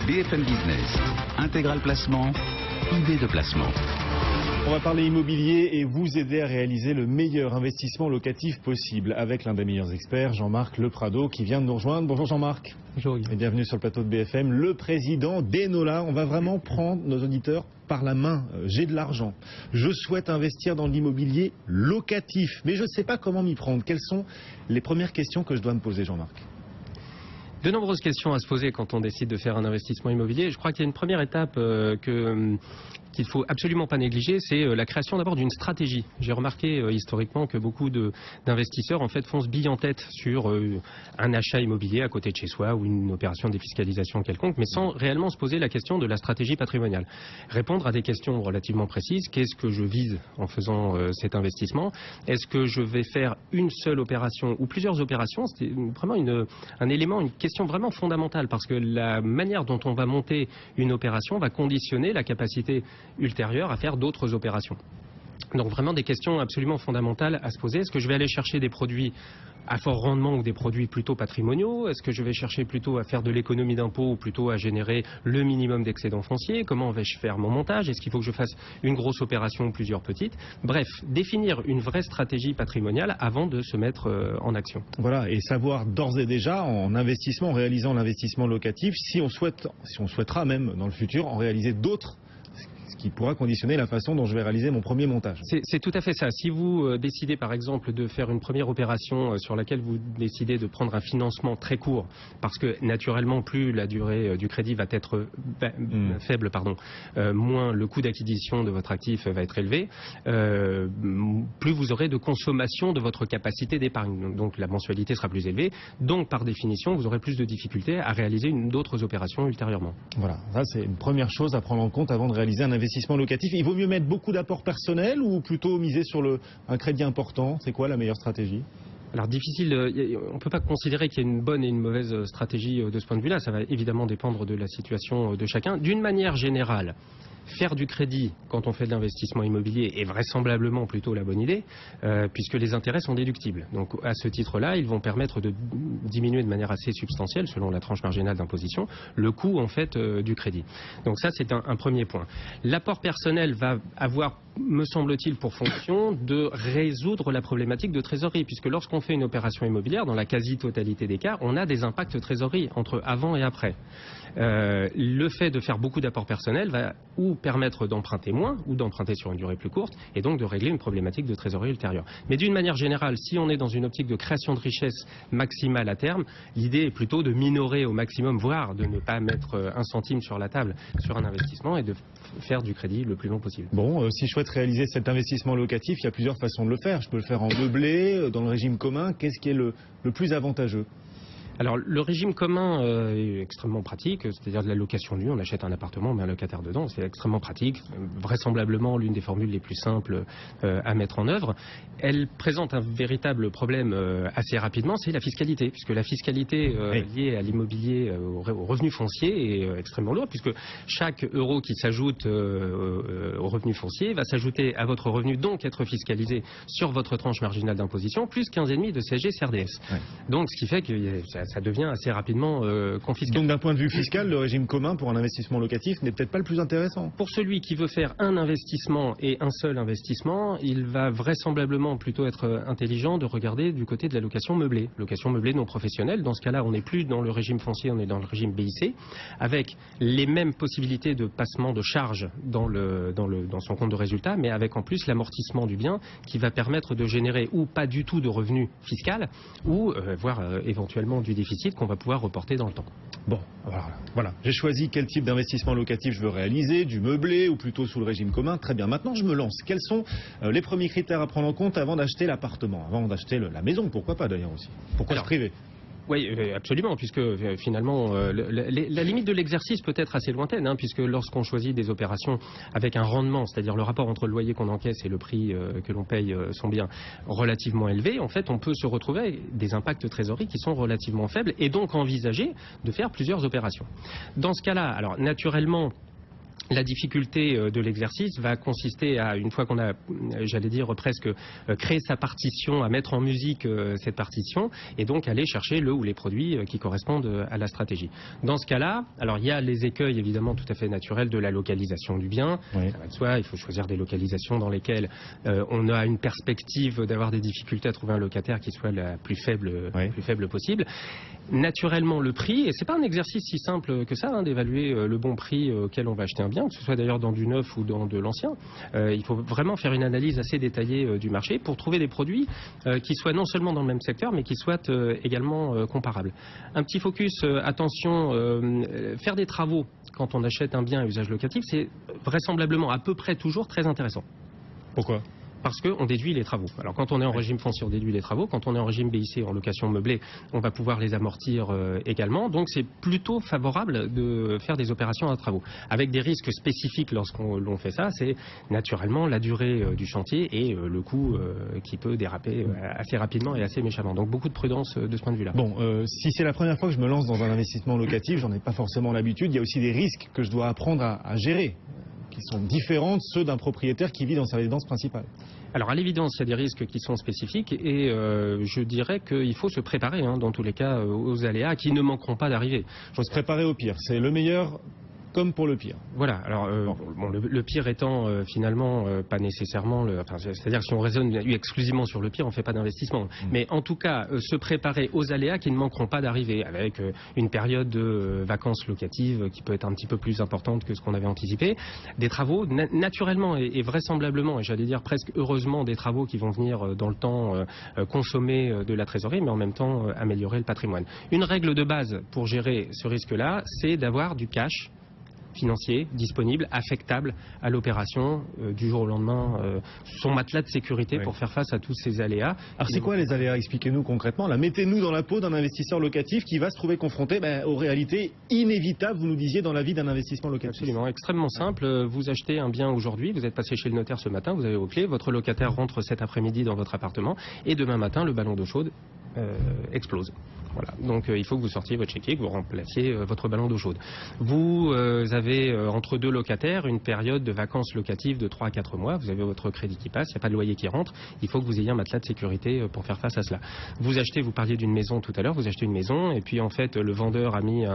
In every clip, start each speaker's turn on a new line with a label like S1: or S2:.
S1: BFM Business, Intégral Placement, idée de placement.
S2: On va parler immobilier et vous aider à réaliser le meilleur investissement locatif possible avec l'un des meilleurs experts, Jean-Marc Leprado, qui vient de nous rejoindre. Bonjour Jean-Marc.
S3: Bonjour.
S2: Et bienvenue sur le plateau de BFM, le président d'Enola. On va vraiment prendre nos auditeurs par la main. J'ai de l'argent. Je souhaite investir dans l'immobilier locatif, mais je ne sais pas comment m'y prendre. Quelles sont les premières questions que je dois me poser, Jean-Marc ?
S3: De nombreuses questions à se poser quand on décide de faire un investissement immobilier. Je crois qu'il y a une première étape qu'il ne faut absolument pas négliger, c'est la création d'abord d'une stratégie. J'ai remarqué historiquement que beaucoup d'investisseurs en fait font ce billet en tête sur un achat immobilier à côté de chez soi ou une opération de défiscalisation quelconque, mais sans réellement se poser la question de la stratégie patrimoniale. Répondre à des questions relativement précises. Qu'est-ce que je vise en faisant cet investissement? Est-ce que je vais faire une seule opération ou plusieurs opérations? C'est vraiment un élément, une question vraiment fondamentale, parce que la manière dont on va monter une opération va conditionner la capacité ultérieure à faire d'autres opérations. Donc vraiment des questions absolument fondamentales à se poser. Est-ce que je vais aller chercher des produits à fort rendement ou des produits plutôt patrimoniaux? Est-ce que je vais chercher plutôt à faire de l'économie d'impôt ou plutôt à générer le minimum d'excédent foncier? Comment vais-je faire mon montage? Est-ce qu'il faut que je fasse une grosse opération ou plusieurs petites? Bref, définir une vraie stratégie patrimoniale avant de se mettre en action.
S2: Voilà, et savoir d'ores et déjà en investissement, en réalisant l'investissement locatif, si on souhaitera même dans le futur en réaliser d'autres, qui pourra conditionner la façon dont je vais réaliser mon premier montage.
S3: C'est tout à fait ça. Si vous décidez par exemple de faire une première opération sur laquelle vous décidez de prendre un financement très court, parce que naturellement plus la durée du crédit va être faible, moins le coût d'acquisition de votre actif va être élevé, plus vous aurez de consommation de votre capacité d'épargne. Donc la mensualité sera plus élevée, donc par définition vous aurez plus de difficultés à réaliser d'autres opérations ultérieurement.
S2: Voilà, ça c'est une première chose à prendre en compte avant de réaliser un investissement locatif. Il vaut mieux mettre beaucoup d'apports personnels ou plutôt miser sur un crédit important? C'est quoi la meilleure stratégie?
S3: Alors difficile, on ne peut pas considérer qu'il y ait une bonne et une mauvaise stratégie de ce point de vue-là. Ça va évidemment dépendre de la situation de chacun. D'une manière générale, faire du crédit quand on fait de l'investissement immobilier est vraisemblablement plutôt la bonne idée, puisque les intérêts sont déductibles. Donc à ce titre-là, ils vont permettre de diminuer de manière assez substantielle, selon la tranche marginale d'imposition, le coût en fait du crédit. Donc ça c'est un premier point. L'apport personnel va avoir, me semble-t-il, pour fonction de résoudre la problématique de trésorerie, puisque lorsqu'on fait une opération immobilière, dans la quasi-totalité des cas, on a des impacts de trésorerie entre avant et après. Le fait de faire beaucoup d'apports personnels va ou permettre d'emprunter moins ou d'emprunter sur une durée plus courte et donc de régler une problématique de trésorerie ultérieure. Mais d'une manière générale, si on est dans une optique de création de richesse maximale à terme, l'idée est plutôt de minorer au maximum, voire de ne pas mettre un centime sur la table sur un investissement et de faire du crédit le plus long possible.
S2: Bon, si je souhaite réaliser cet investissement locatif, il y a plusieurs façons de le faire. Je peux le faire en meublé, dans le régime commun. Qu'est-ce qui est le plus avantageux ?
S3: Alors le régime commun est extrêmement pratique, c'est-à-dire de la location nue, on achète un appartement, on met un locataire dedans, c'est extrêmement pratique, vraisemblablement l'une des formules les plus simples à mettre en œuvre. Elle présente un véritable problème assez rapidement, c'est la fiscalité, puisque la fiscalité liée à l'immobilier, au revenu foncier est extrêmement lourde, puisque chaque euro qui s'ajoute au revenu foncier va s'ajouter à votre revenu, donc être fiscalisé sur votre tranche marginale d'imposition, plus 15,5 de CSG CRDS. Ouais. Donc ce qui fait que ça devient assez rapidement confiscable.
S2: Donc d'un point de vue fiscal, le régime commun pour un investissement locatif n'est peut-être pas le plus intéressant.
S3: Pour celui qui veut faire un investissement et un seul investissement, il va vraisemblablement plutôt être intelligent de regarder du côté de la location meublée. Location meublée non professionnelle, dans ce cas-là on n'est plus dans le régime foncier, on est dans le régime BIC, avec les mêmes possibilités de passement de charges dans son compte de résultat, mais avec en plus l'amortissement du bien qui va permettre de générer ou pas du tout de revenus fiscal, ou voire éventuellement du déficit qu'on va pouvoir reporter dans le temps.
S2: Bon, voilà. J'ai choisi quel type d'investissement locatif je veux réaliser, du meublé ou plutôt sous le régime commun. Très bien, maintenant je me lance. Quels sont les premiers critères à prendre en compte avant d'acheter l'appartement, avant d'acheter la maison, pourquoi pas d'ailleurs aussi? Pourquoi se priver?
S3: Oui, absolument, puisque finalement, la limite de l'exercice peut être assez lointaine, puisque lorsqu'on choisit des opérations avec un rendement, c'est-à-dire le rapport entre le loyer qu'on encaisse et le prix que l'on paye son bien relativement élevé, en fait, on peut se retrouver avec des impacts de trésorerie qui sont relativement faibles et donc envisager de faire plusieurs opérations. Dans ce cas-là, alors naturellement, La difficulté de l'exercice va consister à, une fois qu'on a, j'allais dire, presque créé sa partition, à mettre en musique cette partition, et donc aller chercher le ou les produits qui correspondent à la stratégie. Dans ce cas-là, alors il y a les écueils évidemment tout à fait naturels de la localisation du bien.
S2: Oui.
S3: Ça va de soi, il faut choisir des localisations dans lesquelles on a une perspective d'avoir des difficultés à trouver un locataire qui soit la plus faible possible. Naturellement, le prix, et c'est pas un exercice si simple que ça, d'évaluer le bon prix auquel on va acheter un bien, que ce soit d'ailleurs dans du neuf ou dans de l'ancien. Il faut vraiment faire une analyse assez détaillée du marché pour trouver des produits qui soient non seulement dans le même secteur, mais qui soient également comparables. Un petit focus, attention, faire des travaux quand on achète un bien à usage locatif, c'est vraisemblablement à peu près toujours très intéressant.
S2: Pourquoi ?
S3: Parce qu'on déduit les travaux. Alors quand on est en régime foncier, on déduit les travaux. Quand on est en régime BIC, en location meublée, on va pouvoir les amortir également. Donc c'est plutôt favorable de faire des opérations à travaux. Avec des risques spécifiques lorsqu'on fait ça, c'est naturellement la durée du chantier et le coût qui peut déraper assez rapidement et assez méchamment. Donc beaucoup de prudence de ce point de vue-là.
S2: Bon, si c'est la première fois que je me lance dans un investissement locatif, j'en ai pas forcément l'habitude. Il y a aussi des risques que je dois apprendre à gérer, qui sont différents de ceux d'un propriétaire qui vit dans sa résidence principale.
S3: Alors à l'évidence, il y a des risques qui sont spécifiques et je dirais qu'il faut se préparer dans tous les cas aux aléas qui ne manqueront pas d'arriver.
S2: Il faut se préparer au pire. C'est le meilleur comme pour le pire.
S3: Voilà, alors bon, le pire étant finalement pas nécessairement, c'est-à-dire que si on raisonne exclusivement sur le pire, on ne fait pas d'investissement. Mais en tout cas, se préparer aux aléas qui ne manqueront pas d'arriver, avec une période de vacances locatives qui peut être un petit peu plus importante que ce qu'on avait anticipé, des travaux naturellement et vraisemblablement, et j'allais dire presque heureusement, des travaux qui vont venir dans le temps consommer de la trésorerie, mais en même temps améliorer le patrimoine. Une règle de base pour gérer ce risque-là, c'est d'avoir du cash financier disponible, affectable à l'opération du jour au lendemain, son matelas de sécurité pour faire face à tous ces aléas.
S2: Alors c'est quoi les aléas? Expliquez-nous concrètement. Là, mettez-nous dans la peau d'un investisseur locatif qui va se trouver confronté aux réalités inévitables, vous nous disiez, dans la vie d'un investissement locatif.
S3: Absolument, extrêmement simple. Vous achetez un bien aujourd'hui, vous êtes passé chez le notaire ce matin, vous avez vos clés, votre locataire rentre cet après-midi dans votre appartement et demain matin, le ballon d'eau chaude explose. Voilà. Donc il faut que vous sortiez votre chéquier, que vous remplaciez votre ballon d'eau chaude. Vous avez entre deux locataires une période de vacances locatives de 3 à 4 mois. Vous avez votre crédit qui passe, il n'y a pas de loyer qui rentre. Il faut que vous ayez un matelas de sécurité pour faire face à cela. Vous achetez, vous parliez d'une maison tout à l'heure, vous achetez une maison et puis en fait le vendeur a mis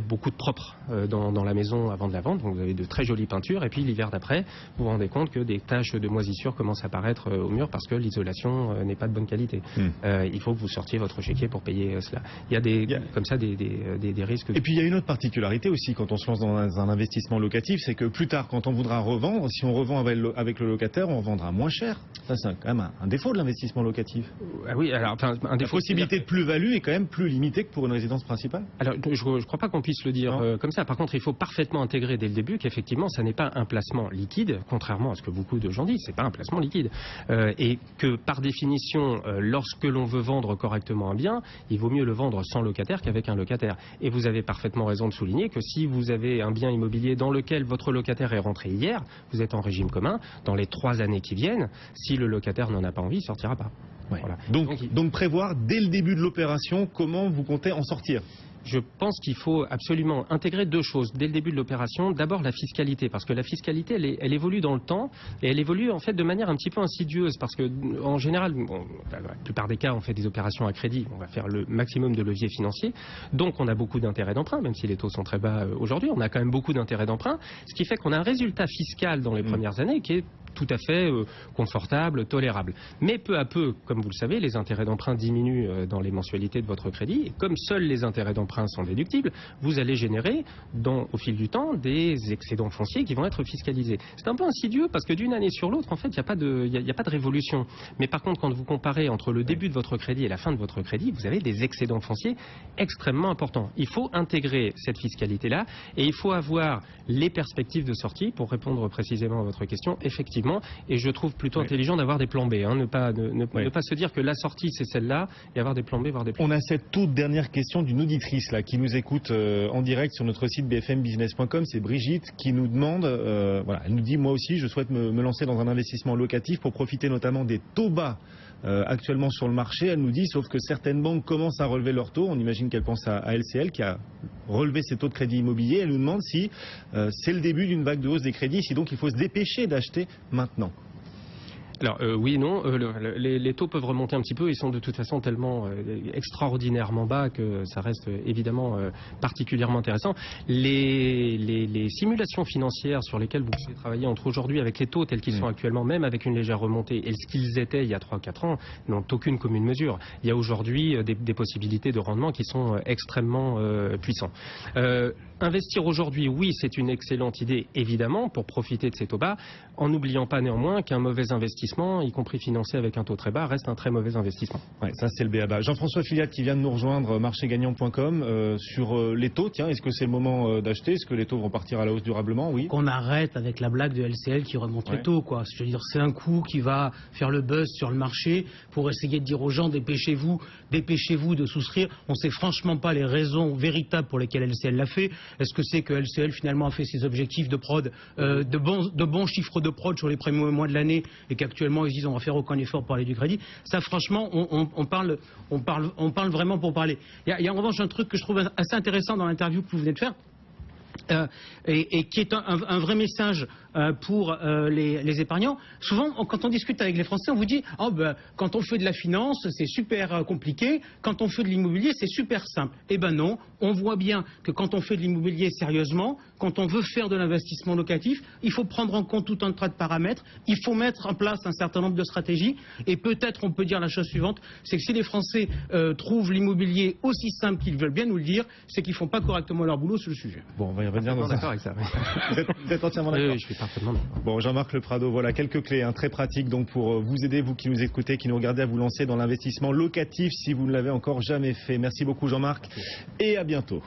S3: beaucoup de propre dans la maison avant de la vendre. Donc vous avez de très jolies peintures et puis l'hiver d'après, vous vous rendez compte que des taches de moisissure commencent à apparaître au mur parce que l'isolation n'est pas de bonne qualité. Il faut que vous sortiez votre chéquier pour payer cela. Il y a comme ça des risques.
S2: Et puis il y a une autre particularité aussi quand on se lance dans un investissement locatif, c'est que plus tard, quand on voudra revendre, si on revend avec le locataire, on vendra moins cher. Ça, c'est quand même un défaut de l'investissement locatif.
S3: Ah oui, alors un défaut.
S2: La possibilité de plus-value est quand même plus limitée que pour une résidence principale.
S3: Alors je ne crois pas qu'on puisse le dire comme ça. Par contre, il faut parfaitement intégrer dès le début qu'effectivement, ça n'est pas un placement liquide, contrairement à ce que beaucoup de gens disent. C'est pas un placement liquide, et que par définition, lorsque l'on veut vendre correctement un bien, il vaut mieux le vendre sans locataire qu'avec un locataire. Et vous avez parfaitement raison de souligner que si vous avez un bien immobilier dans lequel votre locataire est rentré hier, vous êtes en régime commun, dans les 3 années qui viennent, si le locataire n'en a pas envie, il ne sortira pas.
S2: Ouais.
S3: Voilà.
S2: Donc prévoir dès le début de l'opération comment vous comptez en sortir.
S3: Je pense qu'il faut absolument intégrer 2 choses dès le début de l'opération. D'abord la fiscalité, parce que la fiscalité elle évolue dans le temps et elle évolue en fait de manière un petit peu insidieuse, parce que en général, la plupart des cas on fait des opérations à crédit, on va faire le maximum de leviers financiers, donc on a beaucoup d'intérêts d'emprunt, même si les taux sont très bas aujourd'hui, on a quand même beaucoup d'intérêts d'emprunt, ce qui fait qu'on a un résultat fiscal dans les premières années qui est tout à fait confortable, tolérable. Mais peu à peu, comme vous le savez, les intérêts d'emprunt diminuent dans les mensualités de votre crédit. Et comme seuls les intérêts d'emprunt sont déductibles, vous allez générer, au fil du temps, des excédents fonciers qui vont être fiscalisés. C'est un peu insidieux parce que d'une année sur l'autre, en fait, il n'y a pas de révolution. Mais par contre, quand vous comparez entre le début de votre crédit et la fin de votre crédit, vous avez des excédents fonciers extrêmement importants. Il faut intégrer cette fiscalité-là et il faut avoir les perspectives de sortie pour répondre précisément à votre question, effectivement. Et je trouve plutôt intelligent d'avoir des plans B, ne pas se dire que la sortie c'est celle-là et avoir des plans B, voire des plans B.
S2: On a cette toute dernière question d'une auditrice là, qui nous écoute en direct sur notre site bfmbusiness.com, c'est Brigitte qui nous demande, elle nous dit moi aussi je souhaite me lancer dans un investissement locatif pour profiter notamment des taux bas actuellement sur le marché. Elle nous dit, sauf que certaines banques commencent à relever leurs taux. On imagine qu'elle pense à LCL qui a relevé ses taux de crédit immobilier. Elle nous demande si c'est le début d'une vague de hausse des crédits, si donc il faut se dépêcher d'acheter maintenant.
S3: Alors oui, non, les taux peuvent remonter un petit peu, ils sont de toute façon tellement extraordinairement bas que ça reste évidemment particulièrement intéressant. Les simulations financières sur lesquelles vous pouvez travailler entre aujourd'hui avec les taux tels qu'ils sont actuellement, même avec une légère remontée, et ce qu'ils étaient il y a 3-4 ans, n'ont aucune commune mesure. Il y a aujourd'hui des possibilités de rendement qui sont extrêmement puissants. Investir aujourd'hui, oui, c'est une excellente idée, évidemment, pour profiter de ces taux bas, en n'oubliant pas néanmoins qu'un mauvais investissement, y compris financé avec un taux très bas, reste un très mauvais investissement.
S2: Ouais, ça c'est le b.a-ba. Jean-François Filiat qui vient de nous rejoindre, marchégagnant.com, sur les taux. Tiens, est-ce que c'est le moment d'acheter? Est-ce que les taux vont partir à la hausse durablement? Oui.
S4: Qu'on arrête avec la blague de LCL qui remonte les taux, quoi. Je veux dire, c'est un coup qui va faire le buzz sur le marché pour essayer de dire aux gens dépêchez-vous de souscrire. On ne sait franchement pas les raisons véritables pour lesquelles LCL l'a fait. Est-ce que c'est que LCL finalement a fait ses objectifs de prod, de bons chiffres de prod sur les premiers mois de l'année et qu'actuellement ils disent on va faire aucun effort pour aller du crédit? Ça franchement on parle vraiment pour parler. Il y a en revanche un truc que je trouve assez intéressant dans l'interview que vous venez de faire. Et qui est un vrai message pour les épargnants. Souvent, quand on discute avec les Français, on vous dit oh, ben, quand on fait de la finance, c'est super compliqué, quand on fait de l'immobilier, c'est super simple. Eh ben non, on voit bien que quand on fait de l'immobilier sérieusement, quand on veut faire de l'investissement locatif, il faut prendre en compte tout un tas de paramètres, il faut mettre en place un certain nombre de stratégies, et peut-être on peut dire la chose suivante, c'est que si les Français trouvent l'immobilier aussi simple qu'ils veulent bien nous le dire, c'est qu'ils ne font pas correctement leur boulot sur le sujet.
S2: Bon, on va y revenir dans
S3: d'accord avec ça.
S2: Vous êtes entièrement d'accord?
S3: Oui, je suis parfaitement d'accord.
S2: Bon, Jean-Marc Le Prado, voilà quelques clés très pratiques donc pour vous aider, vous qui nous écoutez, qui nous regardez, à vous lancer dans l'investissement locatif si vous ne l'avez encore jamais fait. Merci beaucoup Jean-Marc et à bientôt.